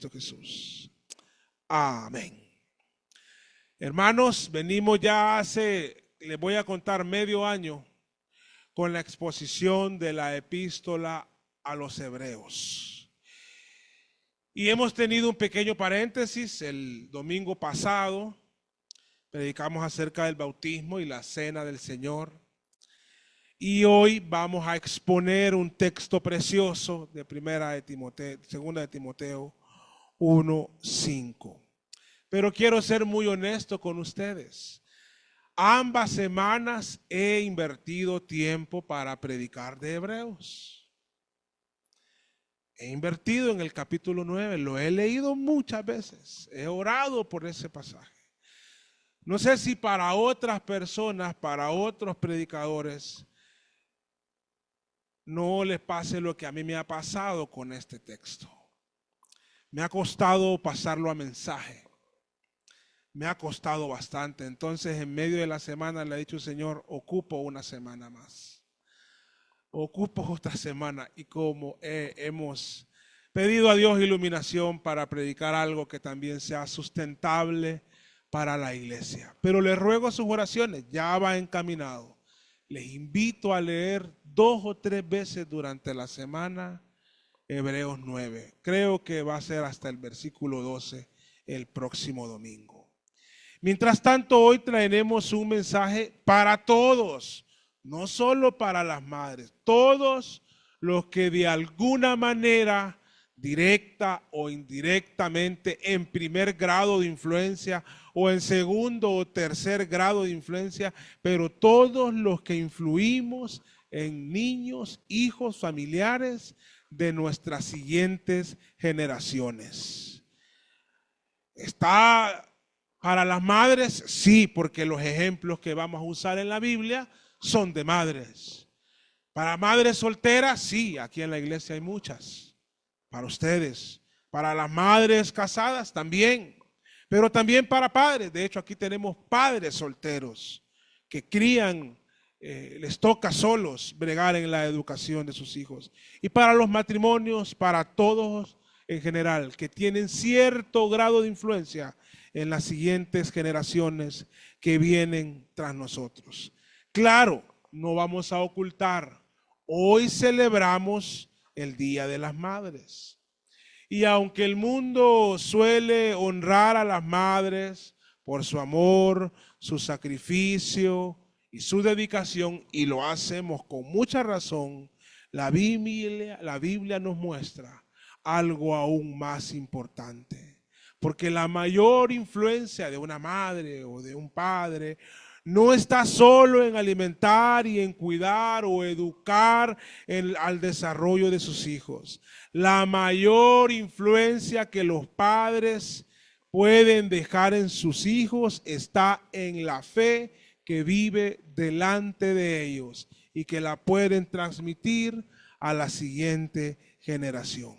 Cristo Jesús. Amén. Hermanos, venimos ya les voy a contar medio año con la exposición de la epístola a los Hebreos. Y hemos tenido un pequeño paréntesis. El domingo pasado predicamos acerca del bautismo y la cena del Señor. Y hoy vamos a exponer un texto precioso de segunda de Timoteo 1:5. Pero quiero ser muy honesto con ustedes. Ambas semanas he invertido tiempo para predicar de Hebreos. He invertido en el capítulo 9, lo he leído muchas veces, he orado por ese pasaje. No sé si para otras personas, para otros predicadores, no les pase lo que a mí me ha pasado con este texto. Me ha costado pasarlo a mensaje. Me ha costado bastante. Entonces, en medio de la semana le he dicho, Señor, ocupo una semana más. Ocupo otra semana. Y como hemos pedido a Dios iluminación para predicar algo que también sea sustentable para la iglesia. Pero les ruego sus oraciones, ya va encaminado. Les invito a leer 2 o 3 veces durante la semana Hebreos 9. Creo que va a ser hasta el versículo 12 el próximo domingo. Mientras tanto, hoy traeremos un mensaje para todos, no solo para las madres, todos los que de alguna manera, directa o indirectamente, en primer grado de influencia o en segundo o tercer grado de influencia, pero todos los que influimos en niños, hijos, familiares de nuestras siguientes generaciones. ¿Está para las madres? Sí, porque los ejemplos que vamos a usar en la Biblia son de madres. Para madres solteras, sí, aquí en la iglesia hay muchas. Para ustedes. Para las madres casadas también. Pero también para padres. De hecho, aquí tenemos padres solteros que crían, les toca solos bregar en la educación de sus hijos. Y para los matrimonios, para todos en general, que tienen cierto grado de influencia en las siguientes generaciones que vienen tras nosotros. Claro, no vamos a ocultar, hoy celebramos el Día de las Madres. Y aunque el mundo suele honrar a las madres por su amor, su sacrificio y su dedicación, y lo hacemos con mucha razón, la Biblia nos muestra algo aún más importante. Porque la mayor influencia de una madre o de un padre no está solo en alimentar y en cuidar o educar al desarrollo de sus hijos. La mayor influencia que los padres pueden dejar en sus hijos está en la fe que vive delante de ellos y que la pueden transmitir a la siguiente generación.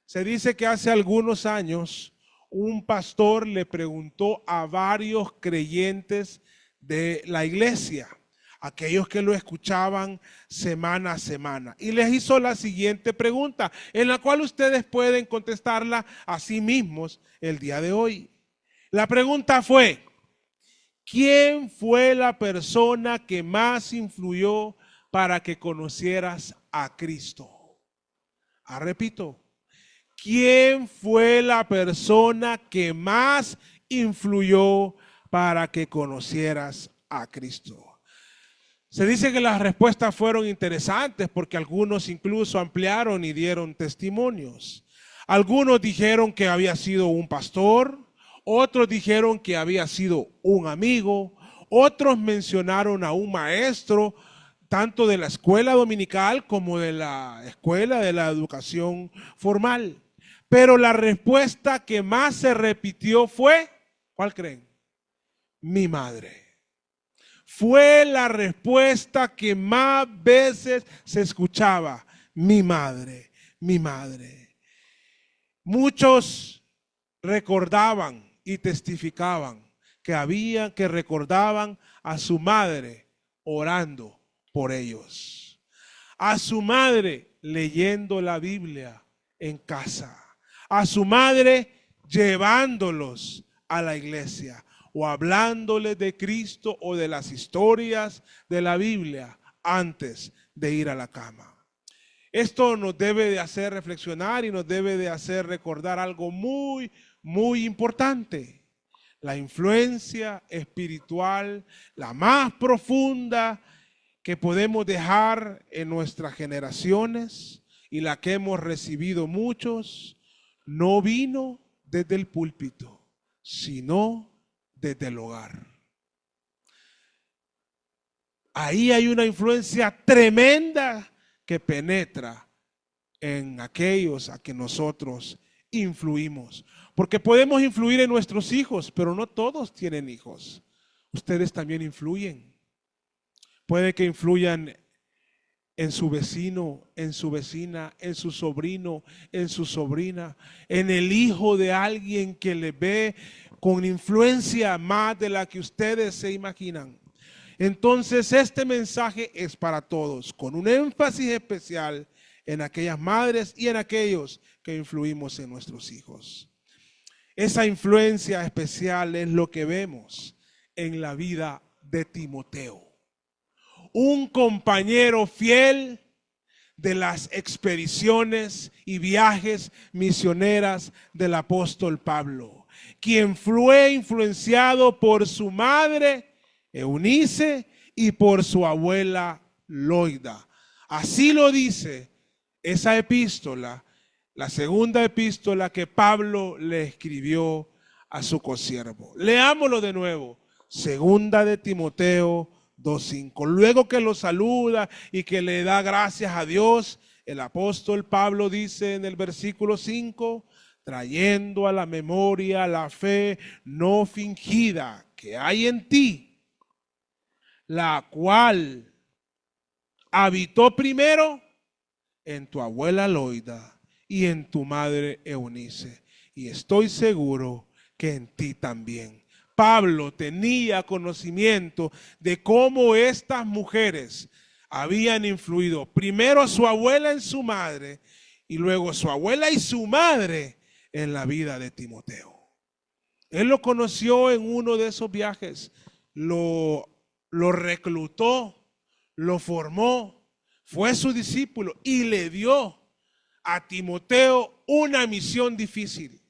Se dice que hace algunos años un pastor le preguntó a varios creyentes de la iglesia, aquellos que lo escuchaban semana a semana, y les hizo la siguiente pregunta, en la cual ustedes pueden contestarla a sí mismos el día de hoy. La pregunta fue: ¿quién fue la persona que más influyó para que conocieras a Cristo? Repito. ¿Quién fue la persona que más influyó para que conocieras a Cristo? Se dice que las respuestas fueron interesantes porque algunos incluso ampliaron y dieron testimonios. Algunos dijeron que había sido un pastor, otros dijeron que había sido un amigo, otros mencionaron a un maestro, tanto de la escuela dominical como de la escuela de la educación formal. Pero la respuesta que más se repitió fue, ¿cuál creen? Mi madre. Fue la respuesta que más veces se escuchaba. Mi madre, mi madre. Muchos recordaban y testificaban que recordaban a su madre orando por ellos. A su madre leyendo la Biblia en casa. a su madre llevándolos a la iglesia o hablándoles de Cristo o de las historias de la Biblia antes de ir a la cama. Esto nos debe de hacer reflexionar y nos debe de hacer recordar algo muy, muy importante. La influencia espiritual, la más profunda que podemos dejar en nuestras generaciones y la que hemos recibido muchos, no vino desde el púlpito, sino desde el hogar. Ahí hay una influencia tremenda que penetra en aquellos a que nosotros influimos. Porque podemos influir en nuestros hijos, pero no todos tienen hijos. Ustedes también influyen. Puede que influyan en su vecino, en su vecina, en su sobrino, en su sobrina, en el hijo de alguien que le ve con influencia más de la que ustedes se imaginan. Entonces este mensaje es para todos, con un énfasis especial en aquellas madres y en aquellos que influimos en nuestros hijos. Esa influencia especial es lo que vemos en la vida de Timoteo, un compañero fiel de las expediciones y viajes misioneras del apóstol Pablo, quien fue influenciado por su madre Eunice y por su abuela Loida. Así lo dice esa epístola, la segunda epístola que Pablo le escribió a su consiervo. Leámoslo de nuevo, segunda de Timoteo 2:5. Luego que lo saluda y que le da gracias a Dios, el apóstol Pablo dice en el versículo 5, trayendo a la memoria la fe no fingida que hay en ti, la cual habitó primero en tu abuela Loida y en tu madre Eunice, y estoy seguro que en ti también. Pablo tenía conocimiento de cómo estas mujeres habían influido primero a su abuela en su madre y luego a su abuela y su madre en la vida de Timoteo. Él lo conoció en uno de esos viajes, lo reclutó, lo formó, fue su discípulo y le dio a Timoteo una misión difícil.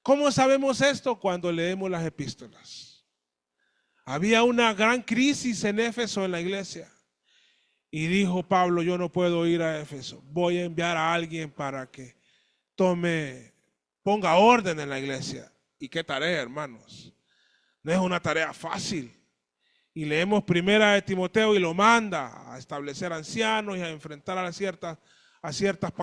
¿Cómo sabemos esto? Cuando leemos las epístolas. Había una gran crisis en Éfeso en la iglesia y dijo Pablo, yo no puedo ir a Éfeso, voy a enviar a alguien para que ponga orden en la iglesia. ¿Y qué tarea, hermanos? No es una tarea fácil. Y leemos primera de Timoteo y lo manda a establecer ancianos y a enfrentar a ciertas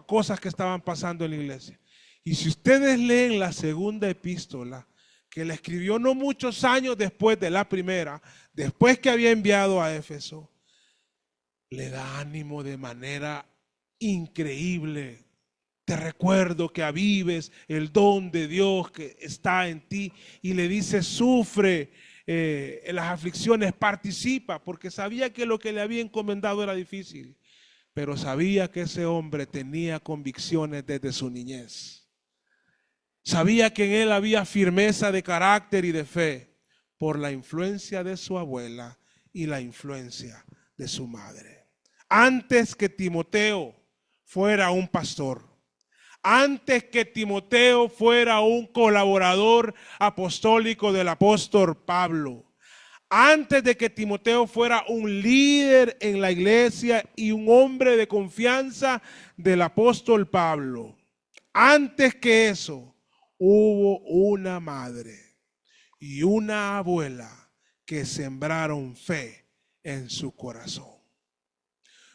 cosas que estaban pasando en la iglesia. Y si ustedes leen la segunda epístola, que la escribió no muchos años después de la primera, después que había enviado a Éfeso, le da ánimo de manera increíble. Te recuerdo que avives el don de Dios que está en ti, y le dice, sufre en las aflicciones, participa, porque sabía que lo que le había encomendado era difícil, pero sabía que ese hombre tenía convicciones desde su niñez. Sabía que en él había firmeza de carácter y de fe por la influencia de su abuela y la influencia de su madre. Antes que Timoteo fuera un pastor, antes que Timoteo fuera un colaborador apostólico del apóstol Pablo, antes de que Timoteo fuera un líder en la iglesia y un hombre de confianza del apóstol Pablo, antes que eso, hubo una madre y una abuela que sembraron fe en su corazón.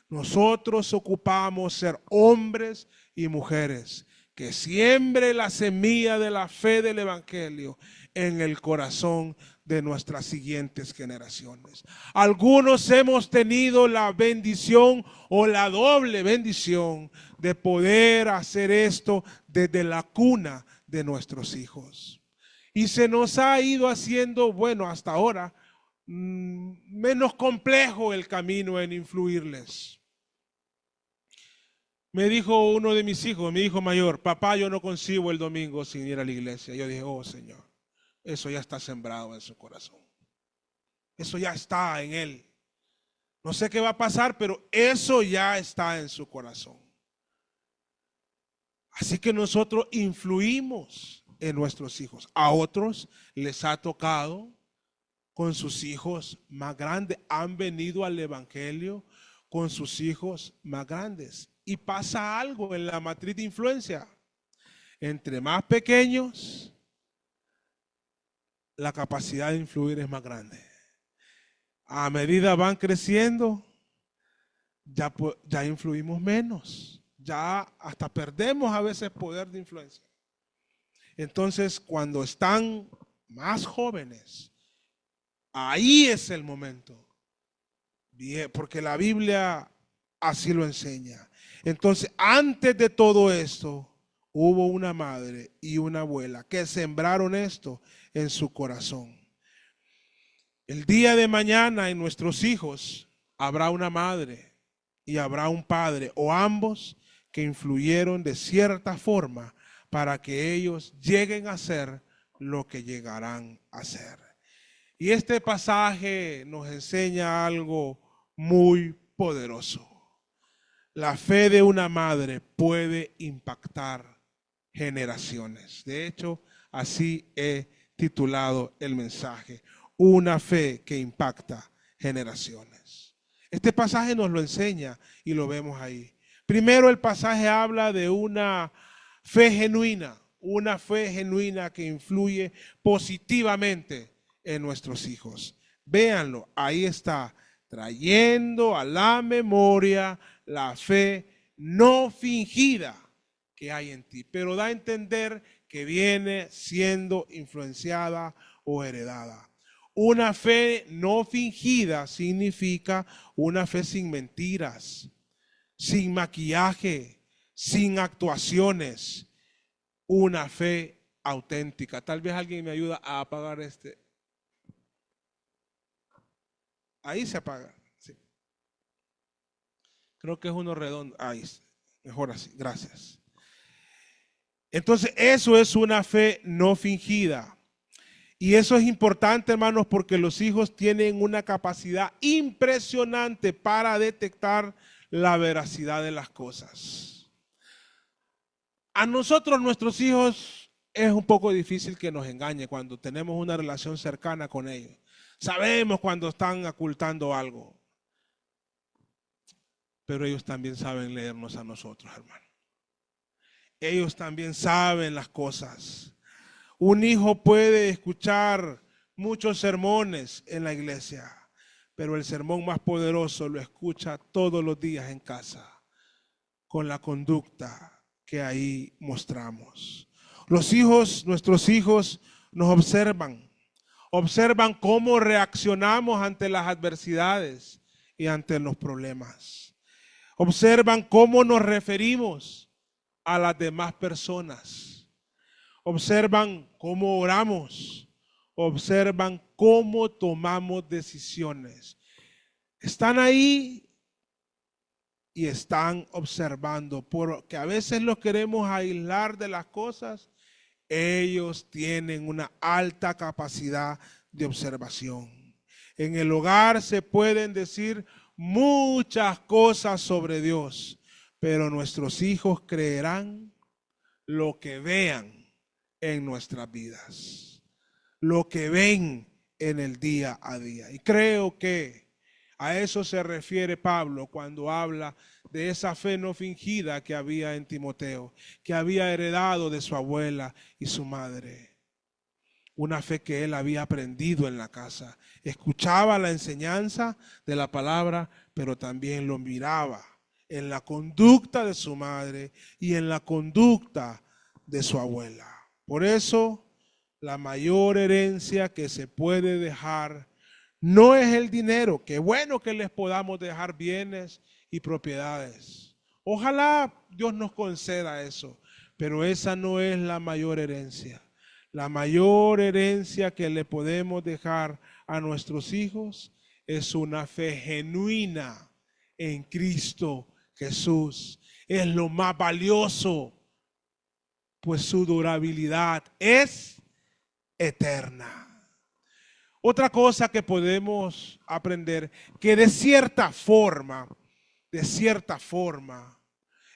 Nosotros ocupamos ser hombres y mujeres que siembre la semilla de la fe del evangelio en el corazón de nuestras siguientes generaciones. Algunos hemos tenido la bendición o la doble bendición de poder hacer esto desde la cuna de nuestros hijos. Y se nos ha ido haciendo, bueno, hasta ahora, menos complejo el camino en influirles. Me dijo uno de mis hijos, mi hijo mayor, papá, yo no concibo el domingo sin ir a la iglesia. Yo dije, oh Señor, eso ya está sembrado en su corazón. Eso ya está en él. No sé qué va a pasar, pero eso ya está en su corazón. Así que nosotros influimos en nuestros hijos. A otros les ha tocado con sus hijos más grandes. Han venido al evangelio con sus hijos más grandes. Y pasa algo en la matriz de influencia. Entre más pequeños, la capacidad de influir es más grande. A medida van creciendo, ya influimos menos. Ya hasta perdemos a veces poder de influencia. Entonces, cuando están más jóvenes, ahí es el momento. Porque la Biblia así lo enseña. Entonces, antes de todo esto, hubo una madre y una abuela que sembraron esto en su corazón. El día de mañana en nuestros hijos habrá una madre y habrá un padre, o ambos, que influyeron de cierta forma para que ellos lleguen a ser lo que llegarán a ser. Y este pasaje nos enseña algo muy poderoso. La fe de una madre puede impactar generaciones. De hecho, así he titulado el mensaje. Una fe que impacta generaciones. Este pasaje nos lo enseña y lo vemos ahí. Primero, el pasaje habla de una fe genuina que influye positivamente en nuestros hijos. Véanlo, ahí está, trayendo a la memoria la fe no fingida que hay en ti, pero da a entender que viene siendo influenciada o heredada. Una fe no fingida significa una fe sin mentiras, sin maquillaje, sin actuaciones, una fe auténtica. Tal vez alguien me ayuda a apagar este. Ahí se apaga. Sí. Creo que es uno redondo. Ahí, mejor así. Gracias. Entonces, eso es una fe no fingida. Y eso es importante, hermanos, porque los hijos tienen una capacidad impresionante para detectar la veracidad de las cosas. A nosotros, nuestros hijos, es un poco difícil que nos engañen cuando tenemos una relación cercana con ellos. Sabemos cuando están ocultando algo. Pero ellos también saben leernos a nosotros, hermano. Ellos también saben las cosas. Un hijo puede escuchar muchos sermones en la iglesia, pero el sermón más poderoso lo escucha todos los días en casa, con la conducta que ahí mostramos. Los hijos, nuestros hijos, nos observan cómo reaccionamos ante las adversidades y ante los problemas. Observan cómo nos referimos a las demás personas. Observan cómo oramos. Observan cómo tomamos decisiones. Están ahí y están observando, porque a veces los queremos aislar de las cosas. Ellos tienen una alta capacidad de observación. En el hogar se pueden decir muchas cosas sobre Dios, pero nuestros hijos creerán lo que vean en nuestras vidas, lo que ven en el día a día. Y creo que a eso se refiere Pablo cuando habla de esa fe no fingida que había en Timoteo, que había heredado de su abuela y su madre. Una fe que él había aprendido en la casa. Escuchaba la enseñanza de la palabra, pero también lo miraba en la conducta de su madre y en la conducta de su abuela. Por eso, la mayor herencia que se puede dejar no es el dinero. Qué bueno que les podamos dejar bienes y propiedades. Ojalá Dios nos conceda eso, pero esa no es la mayor herencia. La mayor herencia que le podemos dejar a nuestros hijos es una fe genuina en Cristo Jesús. es lo más valioso, pues su durabilidad es eterna. Otra cosa que podemos aprender, que de cierta forma,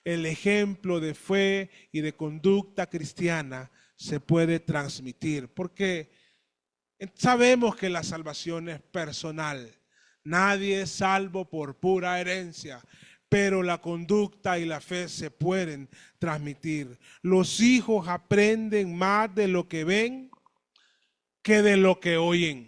el ejemplo de fe y de conducta cristiana se puede transmitir, porque sabemos que la salvación es personal. Nadie es salvo por pura herencia, pero la conducta y la fe se pueden transmitir. Los hijos aprenden más de lo que ven que de lo que oyen.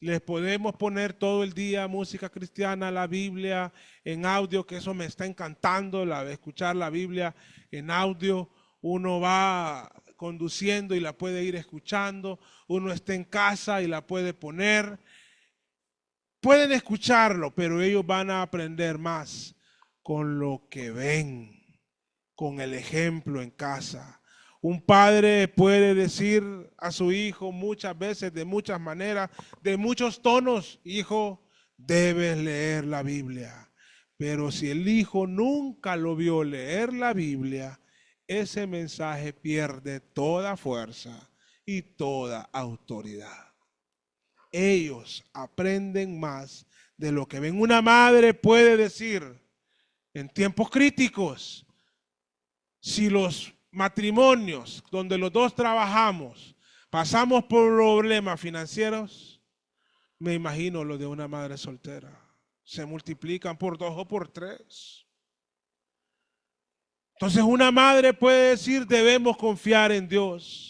Les podemos poner todo el día música cristiana, la Biblia en audio, que eso me está encantando, escuchar la Biblia en audio. Uno va conduciendo y la puede ir escuchando. Uno está en casa y la puede poner. Pueden escucharlo, pero ellos van a aprender más con lo que ven, con el ejemplo en casa. Un padre puede decir a su hijo muchas veces, de muchas maneras, de muchos tonos: hijo, debes leer la Biblia. Pero si el hijo nunca lo vio leer la Biblia, ese mensaje pierde toda fuerza y toda autoridad. Ellos aprenden más de lo que ven. Una madre puede decir en tiempos críticos, si los matrimonios donde los dos trabajamos pasamos por problemas financieros, me imagino lo de una madre soltera. Se multiplican por 2 o por 3. Entonces una madre puede decir: debemos confiar en Dios.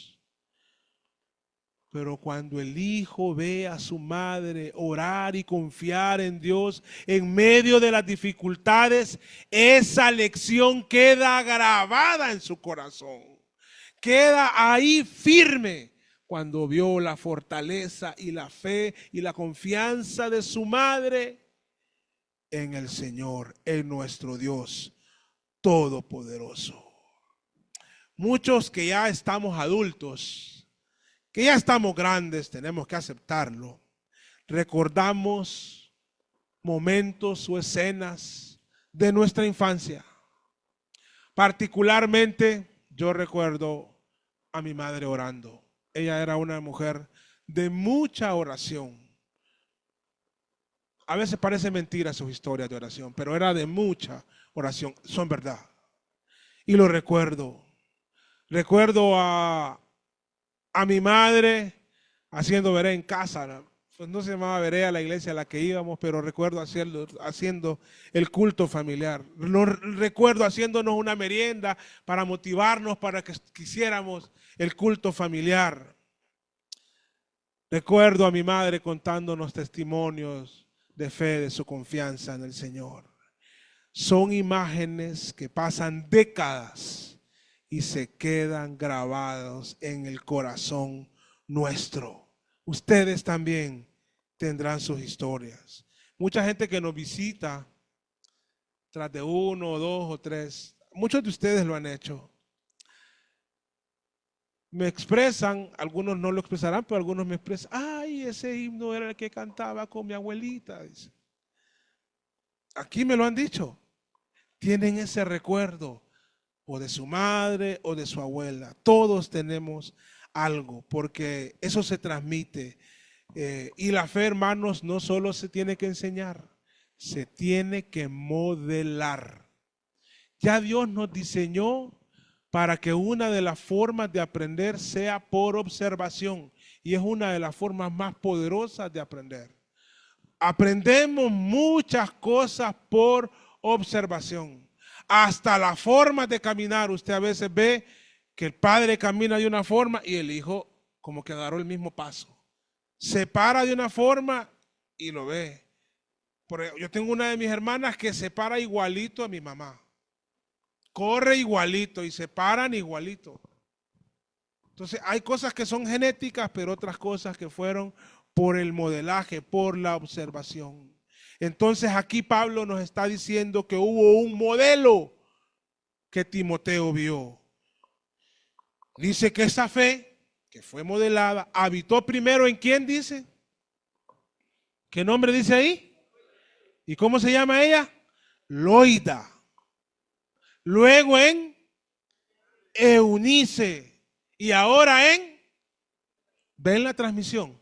Pero cuando el hijo ve a su madre orar y confiar en Dios en medio de las dificultades, esa lección queda grabada en su corazón. Queda ahí firme cuando vio la fortaleza y la fe y la confianza de su madre en el Señor, en nuestro Dios Todopoderoso. Muchos que ya estamos adultos, que ya estamos grandes, tenemos que aceptarlo, recordamos momentos o escenas de nuestra infancia. Particularmente yo recuerdo a mi madre orando. Ella era una mujer de mucha oración. A veces parece mentira sus historias de oración, pero era de mucha oración, son verdad. Y lo recuerdo. Recuerdo a mi madre haciendo veré en casa. Pues no se llamaba veré a la iglesia a la que íbamos, pero recuerdo haciendo el culto familiar. Recuerdo haciéndonos una merienda para motivarnos para que quisiéramos el culto familiar. Recuerdo a mi madre contándonos testimonios de fe, de su confianza en el Señor. Son imágenes que pasan décadas y se quedan grabados en el corazón nuestro. Ustedes también tendrán sus historias. Mucha gente que nos visita, tras de 1, 2 o 3, muchos de ustedes lo han hecho. Me expresan, algunos no lo expresarán, pero algunos me expresan: ay, ese himno era el que cantaba con mi abuelita. Dice. Aquí me lo han dicho. Tienen ese recuerdo, o de su madre o de su abuela. Todos tenemos algo, porque eso se transmite. Y la fe, hermanos, no solo se tiene que enseñar, se tiene que modelar. Ya Dios nos diseñó para que una de las formas de aprender sea por observación, y es una de las formas más poderosas de aprender. Aprendemos muchas cosas por observación. Hasta la forma de caminar. Usted a veces ve que el padre camina de una forma y el hijo como que agarró el mismo paso. Se para de una forma y lo ve. Yo tengo una de mis hermanas que se para igualito a mi mamá. Corre igualito y se paran igualito. Entonces hay cosas que son genéticas, pero otras cosas que fueron por el modelaje, por la observación. Entonces aquí Pablo nos está diciendo que hubo un modelo que Timoteo vio. Dice que esa fe que fue modelada habitó primero en ¿quién dice? ¿Qué nombre dice ahí? ¿Y cómo se llama ella? Loida. luego en Eunice y ahora en, ven la transmisión,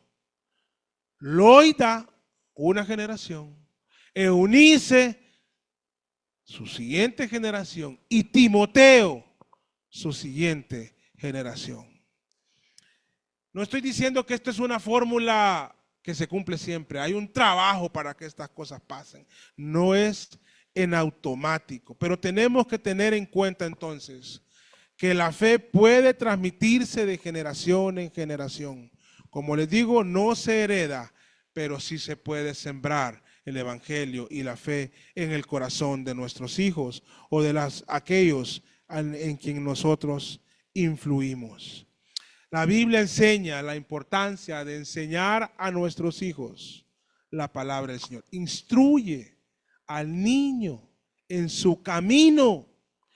Loida, una generación, Eunice, su siguiente generación, y Timoteo, su siguiente generación. No estoy diciendo que esto es una fórmula que se cumple siempre. Hay un trabajo para que estas cosas pasen. No es en automático, pero tenemos que tener en cuenta entonces que la fe puede transmitirse de generación en generación. Como les digo, no se hereda, pero sí se puede sembrar el evangelio y la fe en el corazón de nuestros hijos o de aquellos en quien nosotros influimos. La Biblia enseña la importancia de enseñar a nuestros hijos la palabra del Señor. Instruye al niño en su camino,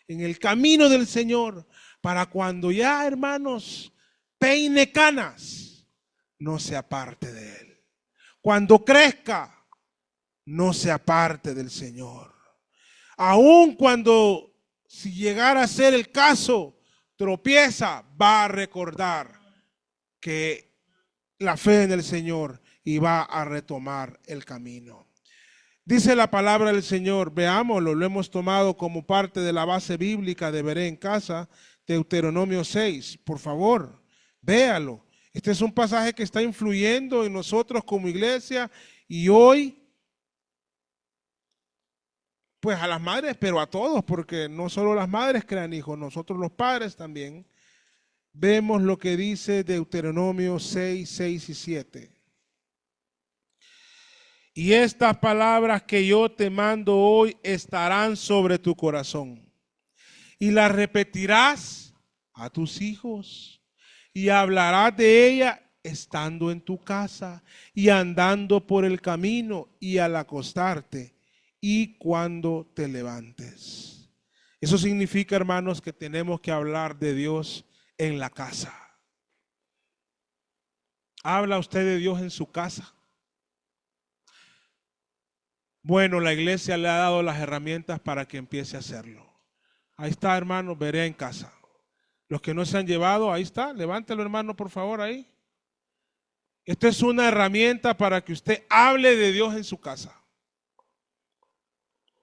en el camino del Señor, para cuando ya, hermanos, peine canas, no se aparte de él. Cuando crezca, no se aparte del Señor. Aun cuando, si llegara a ser el caso, tropieza, va a recordar que la fe en el Señor y va a retomar el camino. Dice la palabra del Señor, veámoslo, lo hemos tomado como parte de la base bíblica de Veré en Casa, Deuteronomio 6, por favor, véalo. Este es un pasaje que está influyendo en nosotros como iglesia y hoy, pues a las madres, pero a todos, porque no solo las madres crean hijos, nosotros los padres también. Vemos lo que dice Deuteronomio 6, 6 y 7. Y estas palabras que yo te mando hoy estarán sobre tu corazón. Y las repetirás a tus hijos. Y hablarás de ella estando en tu casa y andando por el camino y al acostarte y cuando te levantes. Eso significa, hermanos, que tenemos que hablar de Dios en la casa. ¿Habla usted de Dios en su casa? Bueno, la iglesia le ha dado las herramientas para que empiece a hacerlo. Ahí está, hermano, Veré en Casa. Los que no se han llevado, ahí está, levántelo, hermano, por favor, ahí. Esta es una herramienta para que usted hable de Dios en su casa.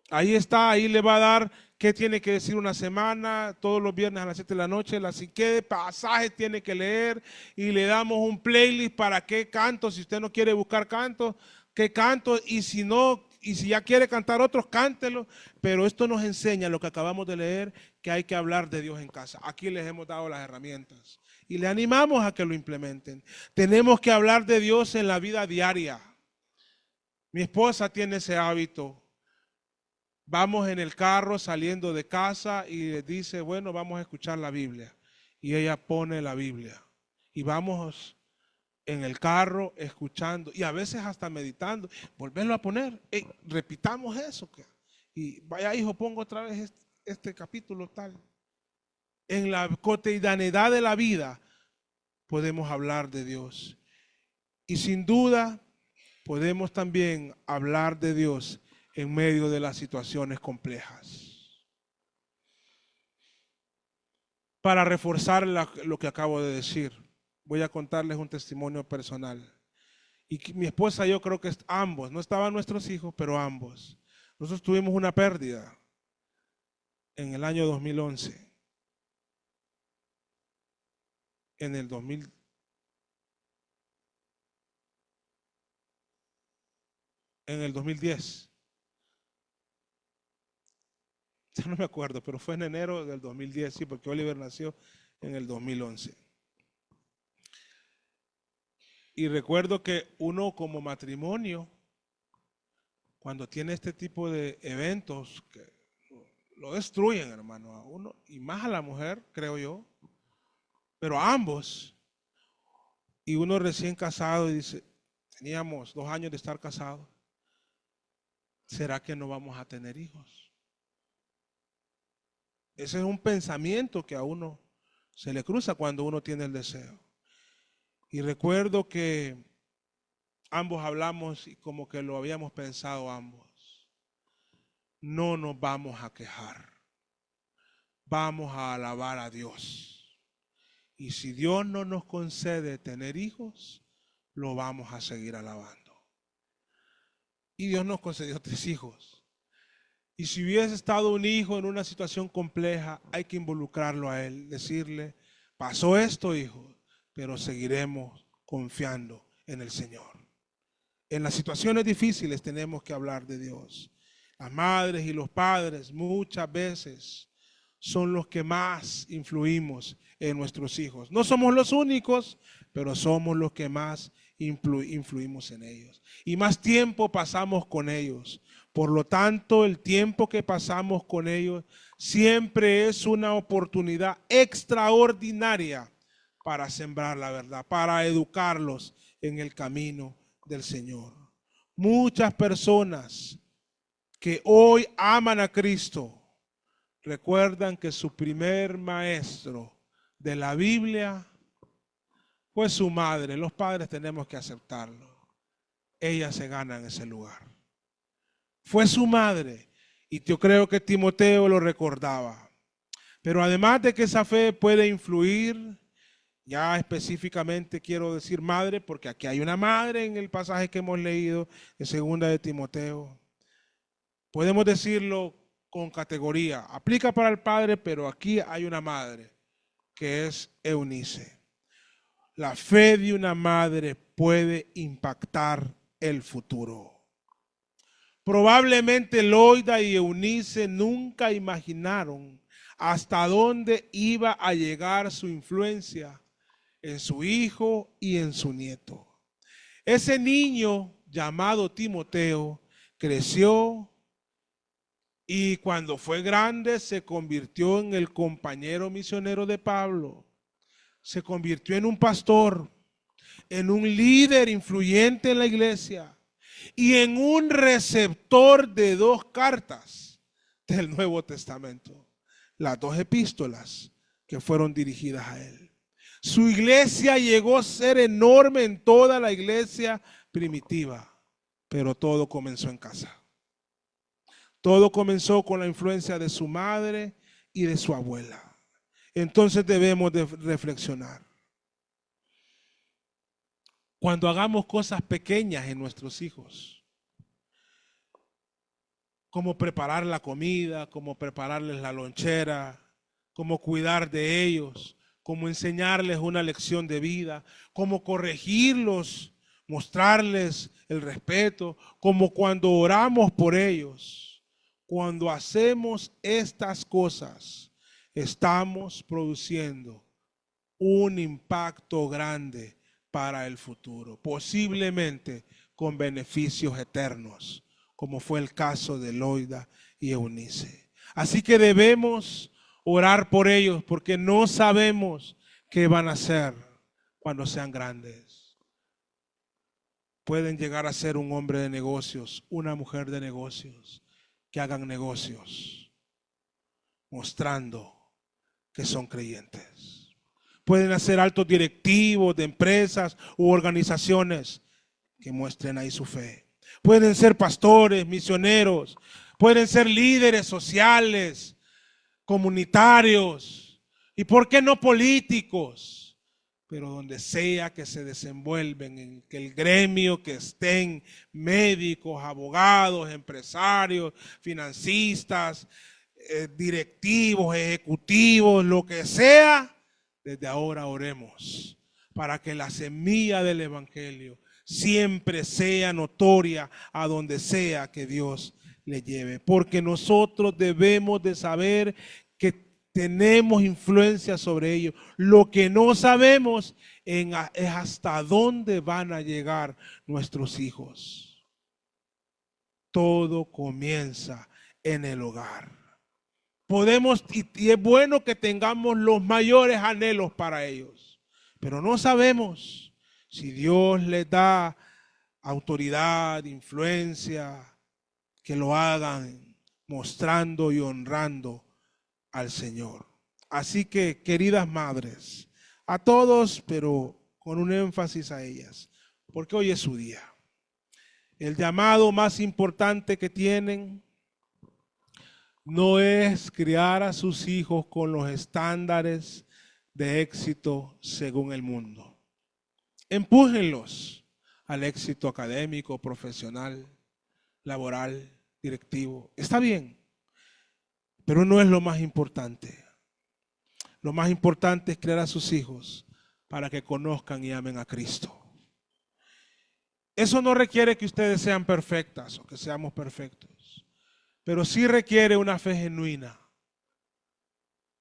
Ahí está, ahí le va a dar qué tiene que decir una semana, todos los viernes a las 7 de la noche, qué pasajes tiene que leer y le damos un playlist para qué canto, si usted no quiere buscar cantos, qué canto y si no, y si ya quiere cantar otros, cántelo, pero esto nos enseña lo que acabamos de leer, que hay que hablar de Dios en casa. Aquí les hemos dado las herramientas y le animamos a que lo implementen. Tenemos que hablar de Dios en la vida diaria. Mi esposa tiene ese hábito. Vamos en el carro saliendo de casa y dice, bueno, vamos a escuchar la Biblia. Y ella pone la Biblia. Y vamos en el carro escuchando y a veces hasta meditando. Volverlo a poner. Repitamos eso. Y vaya, hijo, pongo otra vez este capítulo tal. En la cotidianidad de la vida podemos hablar de Dios. Y sin duda podemos también hablar de Dios en medio de las situaciones complejas. Para reforzar lo que acabo de decir, voy a contarles un testimonio personal. Y mi esposa, yo creo que ambos, no estaban nuestros hijos, pero ambos. Nosotros tuvimos una pérdida en el año 2011. En el 2010. Ya no me acuerdo, pero fue en enero del 2010, sí, porque Oliver nació en el 2011. Y recuerdo que uno como matrimonio, cuando tiene este tipo de eventos, que lo destruyen, hermano, a uno y más a la mujer, creo yo, pero a ambos. Y uno recién casado y dice, teníamos 2 años de estar casados, ¿será que no vamos a tener hijos? Ese es un pensamiento que a uno se le cruza cuando uno tiene el deseo. Y recuerdo que ambos hablamos y como que lo habíamos pensado ambos. No nos vamos a quejar. vamos a alabar a Dios. Y si Dios no nos concede tener hijos, lo vamos a seguir alabando. Y Dios nos concedió 3 hijos. Y si hubiese estado un hijo en una situación compleja, hay que involucrarlo a él, decirle, pasó esto, hijo, pero seguiremos confiando en el Señor. En las situaciones difíciles tenemos que hablar de Dios. Las madres y los padres muchas veces son los que más influimos en nuestros hijos. No somos los únicos, pero somos los que más influimos en ellos. Y más tiempo pasamos con ellos. Por lo tanto, el tiempo que pasamos con ellos siempre es una oportunidad extraordinaria para sembrar la verdad, para educarlos en el camino del Señor. Muchas personas que hoy aman a Cristo recuerdan que su primer maestro de la Biblia fue su madre. Los padres tenemos que aceptarlo. Ella se gana en ese lugar. Fue su madre. Y yo creo que Timoteo lo recordaba. Pero además de que esa fe puede influir, ya específicamente quiero decir madre, porque aquí hay una madre en el pasaje que hemos leído de 2 de Timoteo. Podemos decirlo con categoría. Aplica para el padre, pero aquí hay una madre, que es Eunice. La fe de una madre puede impactar el futuro. Probablemente Loida y Eunice nunca imaginaron hasta dónde iba a llegar su influencia en su hijo y en su nieto. Ese niño llamado Timoteo creció y cuando fue grande se convirtió en el compañero misionero de Pablo. Se convirtió en un pastor, en un líder influyente en la iglesia y en un receptor de 2 cartas del Nuevo Testamento, las 2 epístolas que fueron dirigidas a él. Su iglesia llegó a ser enorme en toda la iglesia primitiva, pero todo comenzó en casa. Todo comenzó con la influencia de su madre y de su abuela. Entonces debemos de reflexionar. Cuando hagamos cosas pequeñas en nuestros hijos, como preparar la comida, como prepararles la lonchera, como cuidar de ellos, como enseñarles una lección de vida, como corregirlos, mostrarles el respeto, como cuando oramos por ellos. Cuando hacemos estas cosas, estamos produciendo un impacto grande para el futuro, posiblemente con beneficios eternos, como fue el caso de Loida y Eunice. Así que debemos orar por ellos porque no sabemos qué van a hacer cuando sean grandes. Pueden llegar a ser un hombre de negocios, una mujer de negocios, que hagan negocios mostrando que son creyentes. Pueden ser altos directivos de empresas u organizaciones que muestren ahí su fe. Pueden ser pastores, misioneros, pueden ser líderes sociales, comunitarios y por qué no políticos, pero donde sea que se desenvuelven, en que el gremio que estén, médicos, abogados, empresarios, financistas, directivos, ejecutivos, lo que sea, desde ahora oremos para que la semilla del evangelio siempre sea notoria a donde sea que Dios le lleve, porque nosotros debemos de saber que tenemos influencia sobre ellos. Lo que no sabemos es hasta dónde van a llegar nuestros hijos. Todo comienza en el hogar. Podemos, y es bueno que tengamos los mayores anhelos para ellos, pero no sabemos si Dios les da autoridad, influencia, que lo hagan mostrando y honrando al Señor. Así que, queridas madres, a todos, pero con un énfasis a ellas, porque hoy es su día. El llamado más importante que tienen no es criar a sus hijos con los estándares de éxito según el mundo. Empújenlos al éxito académico, profesional, laboral, directivo. Está bien, pero no es lo más importante. Lo más importante es criar a sus hijos para que conozcan y amen a Cristo. Eso no requiere que ustedes sean perfectas o que seamos perfectos, pero sí requiere una fe genuina,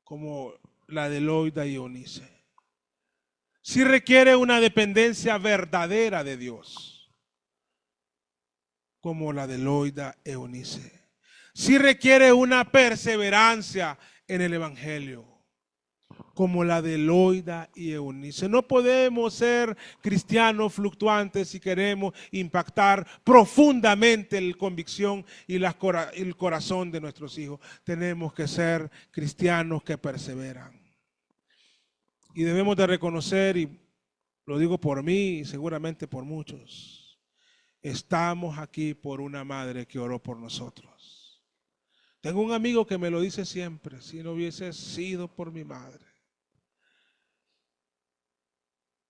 como la de Loida y Eunice. Sí requiere una dependencia verdadera de Dios, como la de Loida y Eunice. Sí requiere una perseverancia en el Evangelio, como la de Loida y Eunice. No podemos ser cristianos fluctuantes si queremos impactar profundamente la convicción y el corazón de nuestros hijos. Tenemos que ser cristianos que perseveran. Y debemos de reconocer, y lo digo por mí y seguramente por muchos, estamos aquí por una madre que oró por nosotros. Tengo un amigo que me lo dice siempre: si no hubiese sido por mi madre.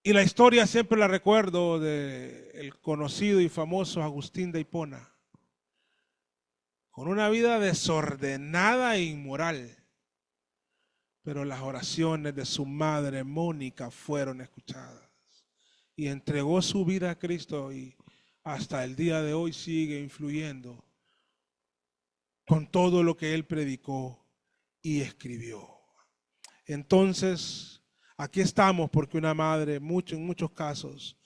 Y la historia siempre la recuerdo del conocido y famoso Agustín de Hipona, con una vida desordenada e inmoral, pero las oraciones de su madre Mónica fueron escuchadas y entregó su vida a Cristo, y hasta el día de hoy sigue influyendo con todo lo que él predicó y escribió. Entonces, aquí estamos porque una madre, en muchos casos,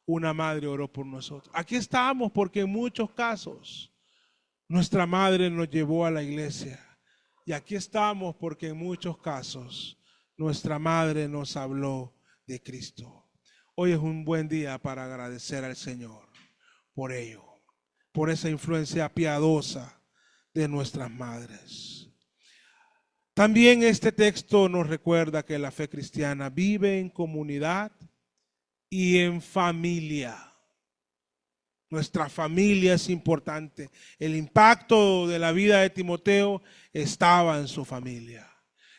una madre oró por nosotros. Aquí estamos porque en muchos casos nuestra madre nos llevó a la iglesia. Y aquí estamos porque en muchos casos nuestra madre nos habló de Cristo. Hoy es un buen día para agradecer al Señor por ello, por esa influencia piadosa de nuestras madres. También este texto nos recuerda que la fe cristiana vive en comunidad y en familia. Nuestra familia es importante. El impacto de la vida de Timoteo estaba en su familia.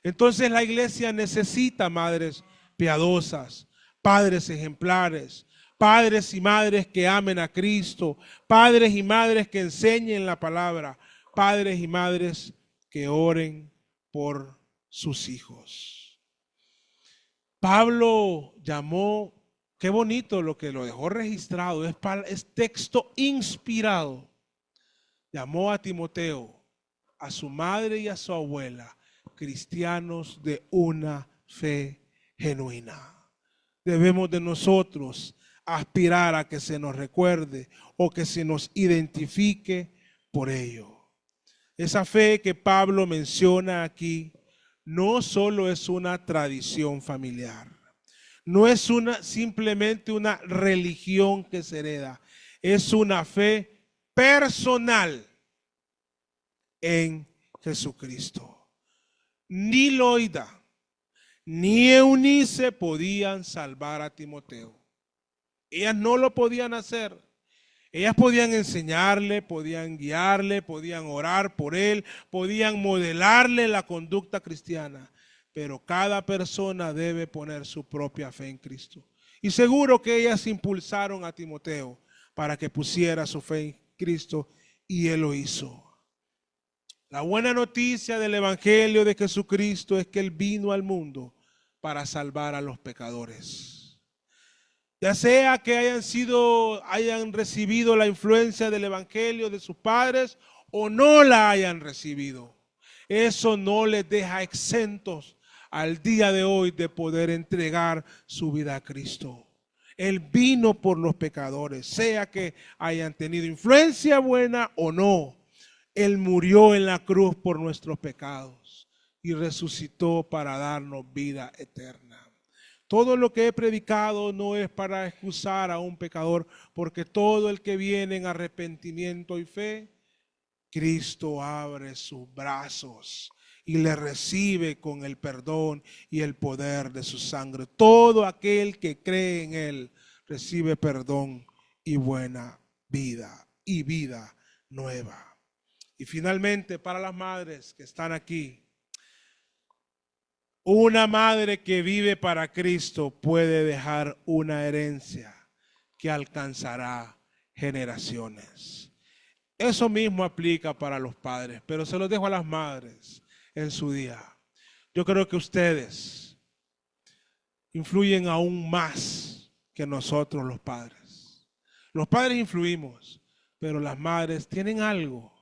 Entonces la iglesia necesita madres piadosas, padres ejemplares, padres y madres que amen a Cristo, padres y madres que enseñen la palabra, padres y madres que oren por sus hijos. Pablo llamó, qué bonito lo que lo dejó registrado, es texto inspirado. Llamó a Timoteo, a su madre y a su abuela, cristianos de una fe genuina. Debemos de nosotros aspirar a que se nos recuerde o que se nos identifique por ello. Esa fe que Pablo menciona aquí no solo es una tradición familiar, no es simplemente una religión que se hereda, es una fe personal en Jesucristo. Ni Loida ni Eunice podían salvar a Timoteo. Ellas no lo podían hacer. Ellas podían enseñarle, podían guiarle, podían orar por él, podían modelarle la conducta cristiana. Pero cada persona debe poner su propia fe en Cristo. Y seguro que ellas impulsaron a Timoteo para que pusiera su fe en Cristo, y él lo hizo. La buena noticia del Evangelio de Jesucristo es que él vino al mundo para salvar a los pecadores. Ya sea que hayan recibido la influencia del Evangelio de sus padres o no la hayan recibido, eso no les deja exentos al día de hoy de poder entregar su vida a Cristo. Él vino por los pecadores, sea que hayan tenido influencia buena o no. Él murió en la cruz por nuestros pecados y resucitó para darnos vida eterna. Todo lo que he predicado no es para excusar a un pecador, porque todo el que viene en arrepentimiento y fe, Cristo abre sus brazos y le recibe con el perdón y el poder de su sangre. Todo aquel que cree en él recibe perdón y buena vida y vida nueva. Y finalmente, para las madres que están aquí, una madre que vive para Cristo puede dejar una herencia que alcanzará generaciones. Eso mismo aplica para los padres, pero se los dejo a las madres en su día. Yo creo que ustedes influyen aún más que nosotros los padres. Los padres influimos, pero las madres tienen algo.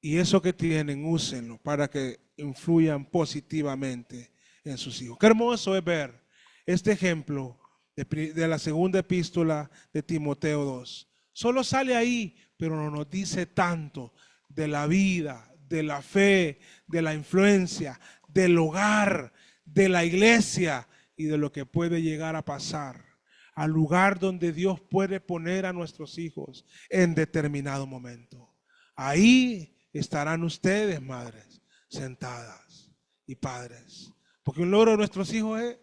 Y eso que tienen, úsenlo para que influyan positivamente en sus hijos. Qué hermoso es ver este ejemplo de la segunda epístola de Timoteo 2. Solo sale ahí, pero no nos dice tanto de la vida, de la fe, de la influencia, del hogar, de la iglesia y de lo que puede llegar a pasar al lugar donde Dios puede poner a nuestros hijos en determinado momento. Ahí estarán ustedes, madres, sentadas y padres. Porque un logro de nuestros hijos es,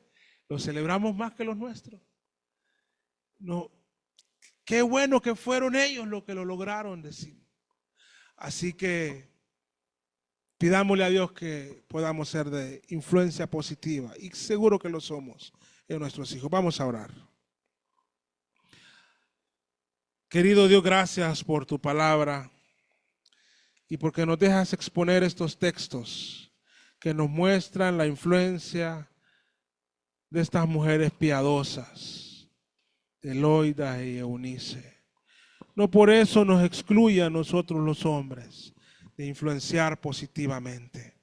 lo celebramos más que los nuestros. No, qué bueno que fueron ellos los que lo lograron, decir. Así que pidámosle a Dios que podamos ser de influencia positiva, y seguro que lo somos en nuestros hijos. Vamos a orar. Querido Dios, gracias por tu palabra y porque nos dejas exponer estos textos que nos muestran la influencia de estas mujeres piadosas, Eloida y Eunice. No por eso nos excluye a nosotros los hombres de influenciar positivamente.